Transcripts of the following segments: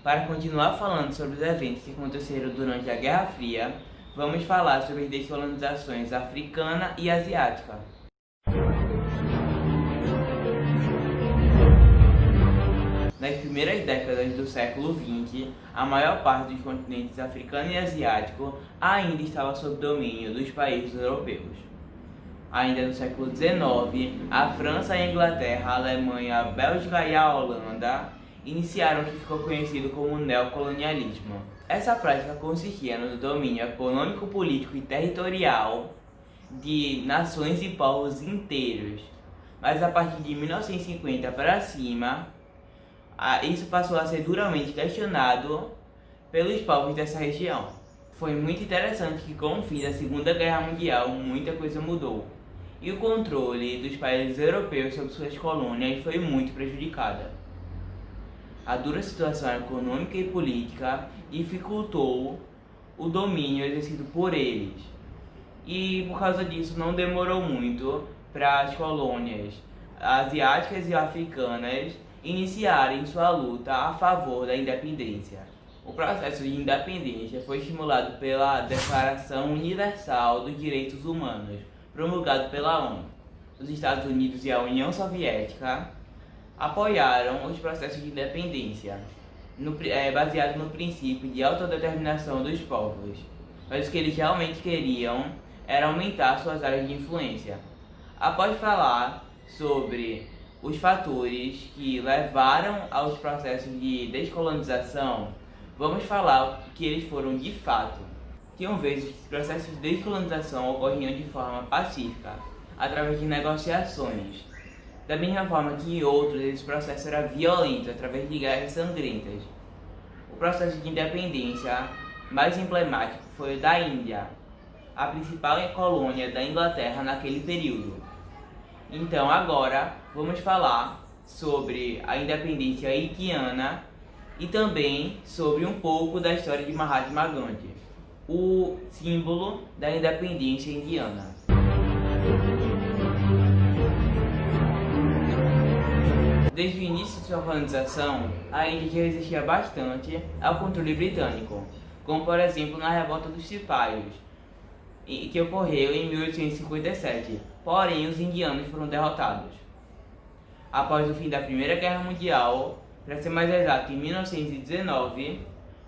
Para continuar falando sobre os eventos que aconteceram durante a Guerra Fria, vamos falar sobre as descolonizações africana e asiática. Nas primeiras décadas do século XX, a maior parte dos continentes africano e asiático ainda estava sob domínio dos países europeus. Ainda no século XIX, a França, a Inglaterra, a Alemanha, a Bélgica e a Holanda iniciaram o que ficou conhecido como neocolonialismo. Essa prática consistia no domínio econômico, político e territorial de nações e povos inteiros. Mas a partir de 1950 para cima, isso passou a ser duramente questionado pelos povos dessa região. Foi muito interessante que com o fim da Segunda Guerra Mundial, muita coisa mudou. E o controle dos países europeus sobre suas colônias foi muito prejudicada. A dura situação econômica e política dificultou o domínio exercido por eles. E por causa disso não demorou muito para as colônias asiáticas e africanas iniciarem sua luta a favor da independência. O processo de independência foi estimulado pela Declaração Universal dos Direitos Humanos, promulgado pela ONU. Os Estados Unidos e a União Soviética apoiaram os processos de independência, baseado no princípio de autodeterminação dos povos. Mas o que eles realmente queriam era aumentar suas áreas de influência. Após falar sobre os fatores que levaram aos processos de descolonização, vamos falar que eles foram de fato. Tinham vezes que os processos de descolonização ocorriam de forma pacífica, através de negociações. Da mesma forma que em outros, esse processo era violento, através de guerras sangrentas. O processo de independência mais emblemático foi o da Índia, a principal colônia da Inglaterra naquele período. Então agora vamos falar sobre a independência indiana e também sobre um pouco da história de Mahatma Gandhi, o símbolo da independência indiana. Desde o início de sua colonização, a Índia já resistia bastante ao controle britânico, como por exemplo na Revolta dos Cipaios, que ocorreu em 1857, porém os indianos foram derrotados. Após o fim da Primeira Guerra Mundial, para ser mais exato, em 1919,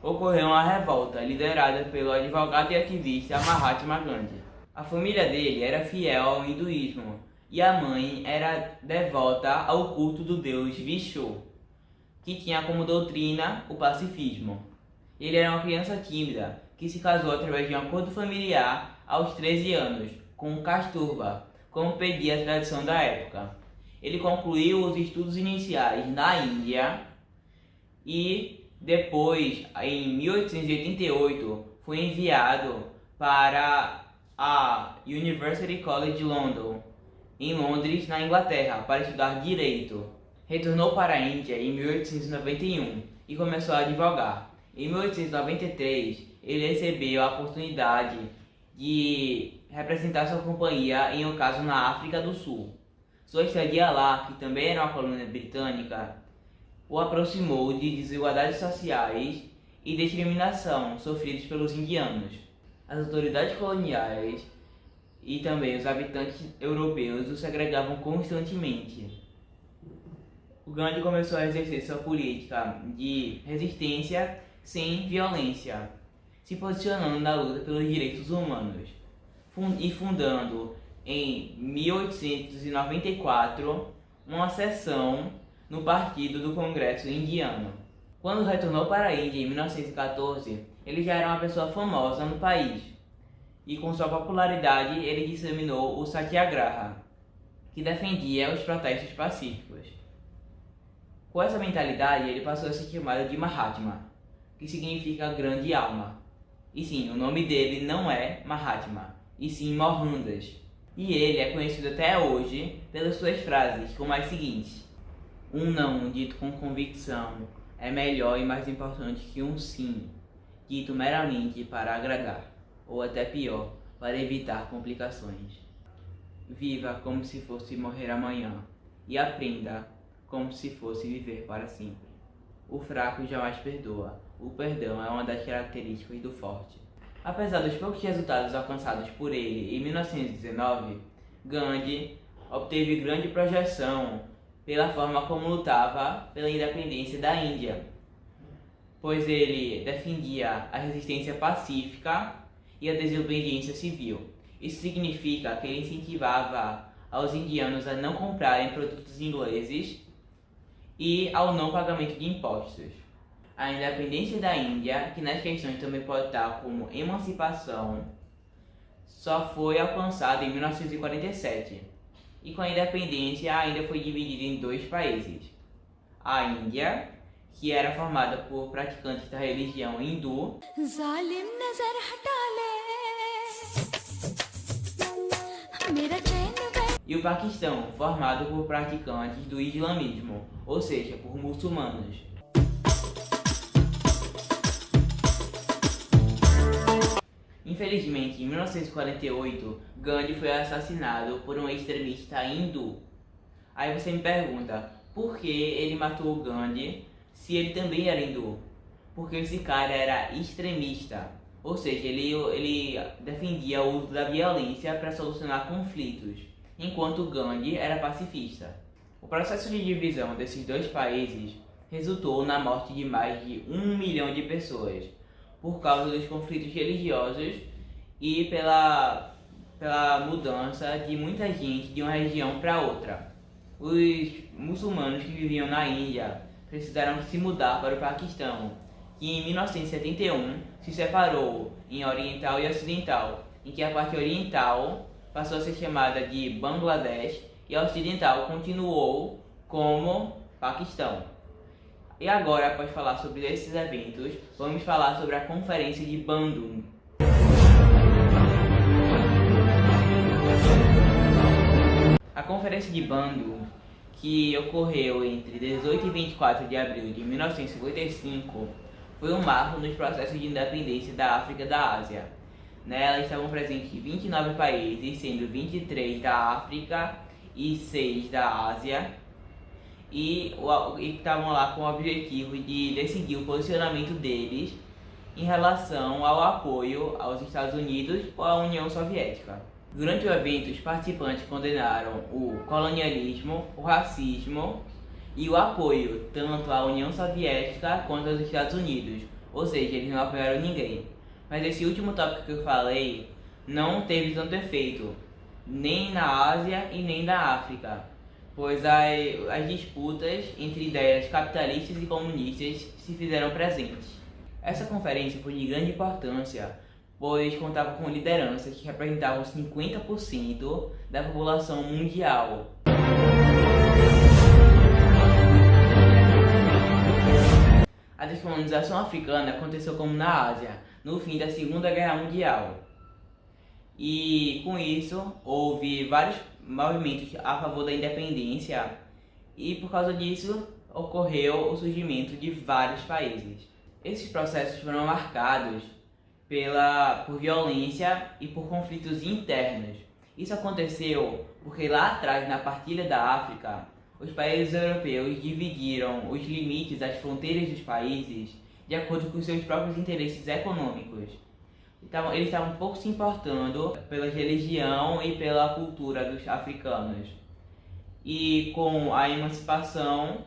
ocorreu uma revolta liderada pelo advogado e ativista Mahatma Gandhi. A família dele era fiel ao hinduísmo e a mãe era devota ao culto do deus Vishnu, que tinha como doutrina o pacifismo. Ele era uma criança tímida que se casou através de um acordo familiar aos 13 anos com Kasturba, como pedia a tradição da época. Ele concluiu os estudos iniciais na Índia e depois, em 1888, foi enviado para a University College London, em Londres, na Inglaterra, para estudar Direito. Retornou para a Índia em 1891 e começou a advogar. Em 1893, ele recebeu a oportunidade de representar sua companhia em um caso na África do Sul. Sua estadia lá, que também era uma colônia britânica, o aproximou de desigualdades sociais e discriminação sofridas pelos indianos. As autoridades coloniais e também os habitantes europeus o segregavam constantemente. O Gandhi começou a exercer sua política de resistência sem violência, se posicionando na luta pelos direitos humanos e fundando em 1894 uma seção no Partido do Congresso Indiano. Quando retornou para a Índia em 1914, ele já era uma pessoa famosa no país e com sua popularidade ele disseminou o Satyagraha, que defendia os protestos pacíficos. Com essa mentalidade, ele passou a ser chamado de Mahatma, que significa grande alma. E sim, o nome dele não é Mahatma, e sim Mohandas. E ele é conhecido até hoje pelas suas frases, como as seguintes: um não dito com convicção é melhor e mais importante que um sim, dito meramente para agradar, ou até pior, para evitar complicações. Viva como se fosse morrer amanhã, e aprenda como se fosse viver para sempre. O fraco jamais perdoa. O perdão é uma das características do forte. Apesar dos poucos resultados alcançados por ele em 1919, Gandhi obteve grande projeção pela forma como lutava pela independência da Índia, pois ele defendia a resistência pacífica e a desobediência civil. Isso significa que ele incentivava aos indianos a não comprarem produtos ingleses e ao não pagamento de impostos. A independência da Índia, que nas questões também pode estar como emancipação, só foi alcançada em 1947. E com a independência ainda foi dividida em dois países. A Índia, que era formada por praticantes da religião hindu, e o Paquistão, formado por praticantes do islamismo, ou seja, por muçulmanos. Infelizmente, em 1948, Gandhi foi assassinado por um extremista hindu. Aí você me pergunta, por que ele matou Gandhi se ele também era hindu? Porque esse cara era extremista, ou seja, ele defendia o uso da violência para solucionar conflitos, enquanto Gandhi era pacifista. O processo de divisão desses dois países resultou na morte de mais de 1 milhão de pessoas, por causa dos conflitos religiosos e pela mudança de muita gente de uma região para outra. Os muçulmanos que viviam na Índia precisaram se mudar para o Paquistão, que em 1971 se separou em oriental e ocidental, em que a parte oriental passou a ser chamada de Bangladesh e a ocidental continuou como Paquistão. E agora, após falar sobre esses eventos, vamos falar sobre a Conferência de Bandung. A Conferência de Bandung, que ocorreu entre 18 e 24 de abril de 1955, foi um marco nos processos de independência da África e da Ásia. Nela estavam presentes 29 países, sendo 23 da África e 6 da Ásia, e estavam lá com o objetivo de decidir o posicionamento deles em relação ao apoio aos Estados Unidos ou à União Soviética. Durante o evento, os participantes condenaram o colonialismo, o racismo e o apoio tanto à União Soviética quanto aos Estados Unidos, ou seja, eles não apoiaram ninguém. Mas esse último tópico que eu falei não teve tanto efeito, nem na Ásia e nem na África, pois as disputas entre ideias capitalistas e comunistas se fizeram presentes. Essa conferência foi de grande importância, pois contava com lideranças que representavam 50% da população mundial. A descolonização africana aconteceu como na Ásia, no fim da Segunda Guerra Mundial. E com isso, houve vários movimentos a favor da independência e por causa disso ocorreu o surgimento de vários países. Esses processos foram marcados por violência e por conflitos internos. Isso aconteceu porque lá atrás, na partilha da África, os países europeus dividiram os limites das fronteiras dos países de acordo com seus próprios interesses econômicos. Então, eles estavam pouco se importando pela religião e pela cultura dos africanos. E com a emancipação,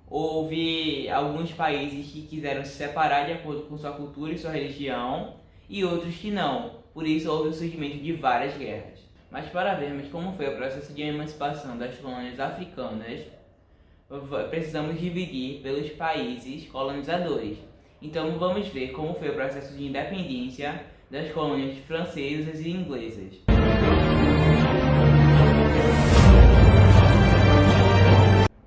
houve alguns países que quiseram se separar de acordo com sua cultura e sua religião, e outros que não. Por isso houve o surgimento de várias guerras. Mas para vermos como foi o processo de emancipação das colônias africanas, precisamos dividir pelos países colonizadores. Então vamos ver como foi o processo de independência das colônias francesas e inglesas.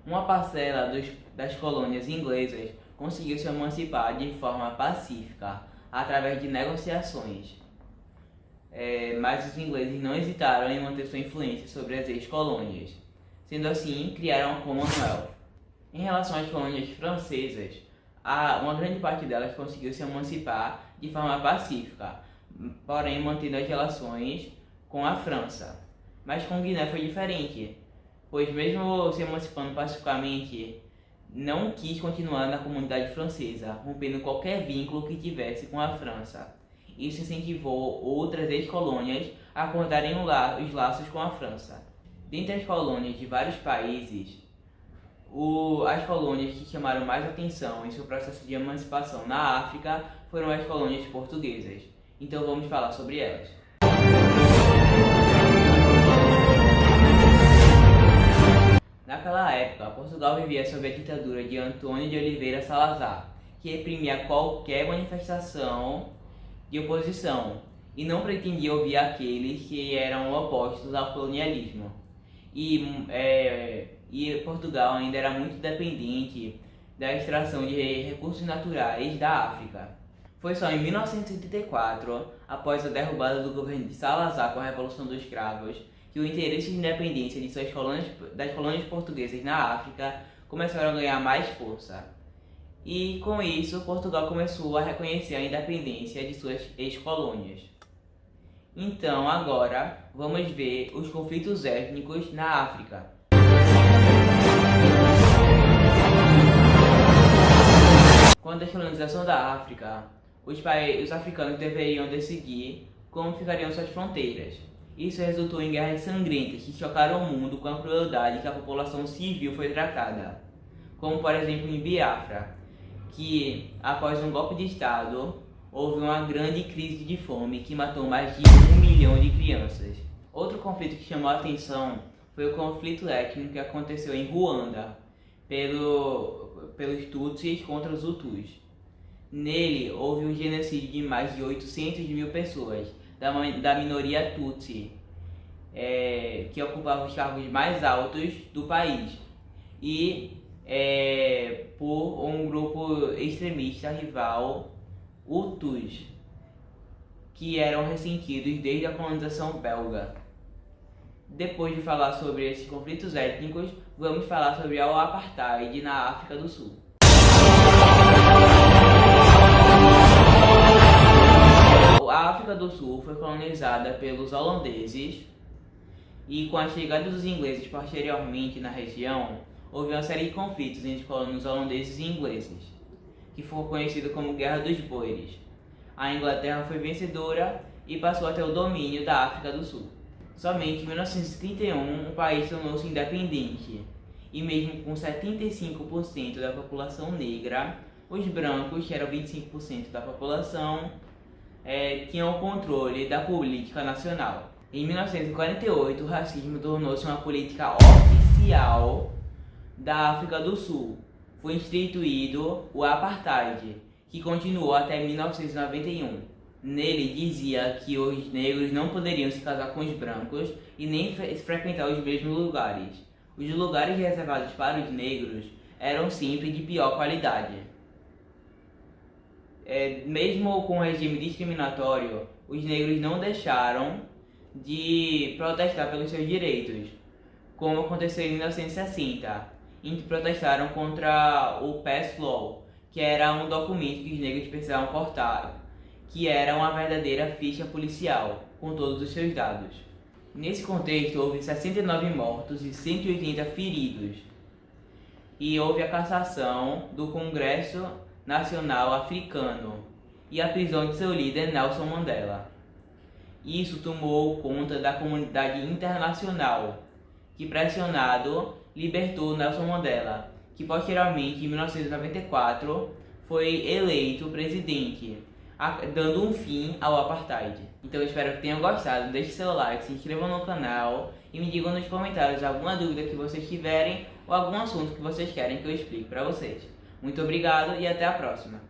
Uma parcela das colônias inglesas conseguiu se emancipar de forma pacífica, através de negociações. Mas os ingleses não hesitaram em manter sua influência sobre as ex-colônias. Sendo assim, criaram a Commonwealth. Em relação às colônias francesas, uma grande parte delas conseguiu se emancipar de forma pacífica, porém mantendo as relações com a França. Mas com Guiné foi diferente, pois mesmo se emancipando pacificamente não quis continuar na comunidade francesa, rompendo qualquer vínculo que tivesse com a França. Isso incentivou outras ex-colônias a cortarem os laços com a França. Dentre as colônias de vários países, as colônias que chamaram mais atenção em seu processo de emancipação na África foram as colônias portuguesas. Então vamos falar sobre elas. Naquela época, Portugal vivia sob a ditadura de Antônio de Oliveira Salazar, que reprimia qualquer manifestação de oposição e não pretendia ouvir aqueles que eram opostos ao colonialismo. E Portugal ainda era muito dependente da extração de recursos naturais da África. Foi só em 1984, após a derrubada do governo de Salazar com a Revolução dos Cravos, que o interesse de independência das colônias portuguesas na África começaram a ganhar mais força. E com isso, Portugal começou a reconhecer a independência de suas ex-colônias. Então agora vamos ver os conflitos étnicos na África. Quando a colonização da África, os africanos deveriam decidir como ficariam suas fronteiras. Isso resultou em guerras sangrentas que chocaram o mundo com a crueldade que a população civil foi tratada, como por exemplo em Biafra, que após um golpe de Estado houve uma grande crise de fome que matou mais de 1 milhão de crianças. Outro conflito que chamou a atenção foi o conflito étnico que aconteceu em Ruanda pelos Tutsis contra os Hutus. Nele houve um genocídio de mais de 800 mil pessoas da minoria Tutsi, que ocupava os cargos mais altos do país, e por um grupo extremista rival, Hutus, que eram ressentidos desde a colonização belga. Depois de falar sobre esses conflitos étnicos, vamos falar sobre o apartheid na África do Sul. A África do Sul foi colonizada pelos holandeses e com a chegada dos ingleses posteriormente na região, houve uma série de conflitos entre colonos holandeses e ingleses, que foi conhecido como Guerra dos Boeres. A Inglaterra foi vencedora e passou a ter o domínio da África do Sul. Somente em 1931 o país tornou-se independente, e mesmo com 75% da população negra, os brancos, que eram 25% da população, tinham o controle da política nacional. Em 1948, o racismo tornou-se uma política oficial da África do Sul. Foi instituído o apartheid, que continuou até 1991. Nele dizia que os negros não poderiam se casar com os brancos e nem frequentar os mesmos lugares. Os lugares reservados para os negros eram sempre de pior qualidade. Mesmo com o regime discriminatório, os negros não deixaram de protestar pelos seus direitos, como aconteceu em 1960, em que protestaram contra o Pass Law, que era um documento que os negros precisavam portar, que era uma verdadeira ficha policial, com todos os seus dados. Nesse contexto, houve 69 mortos e 180 feridos, e houve a cassação do Congresso Nacional Africano e a prisão de seu líder Nelson Mandela. Isso tomou conta da comunidade internacional, que pressionado libertou Nelson Mandela, que posteriormente, em 1994, foi eleito presidente, dando um fim ao apartheid. Então eu espero que tenham gostado, deixe seu like, se inscrevam no canal e me digam nos comentários alguma dúvida que vocês tiverem ou algum assunto que vocês querem que eu explique para vocês. Muito obrigado e até a próxima!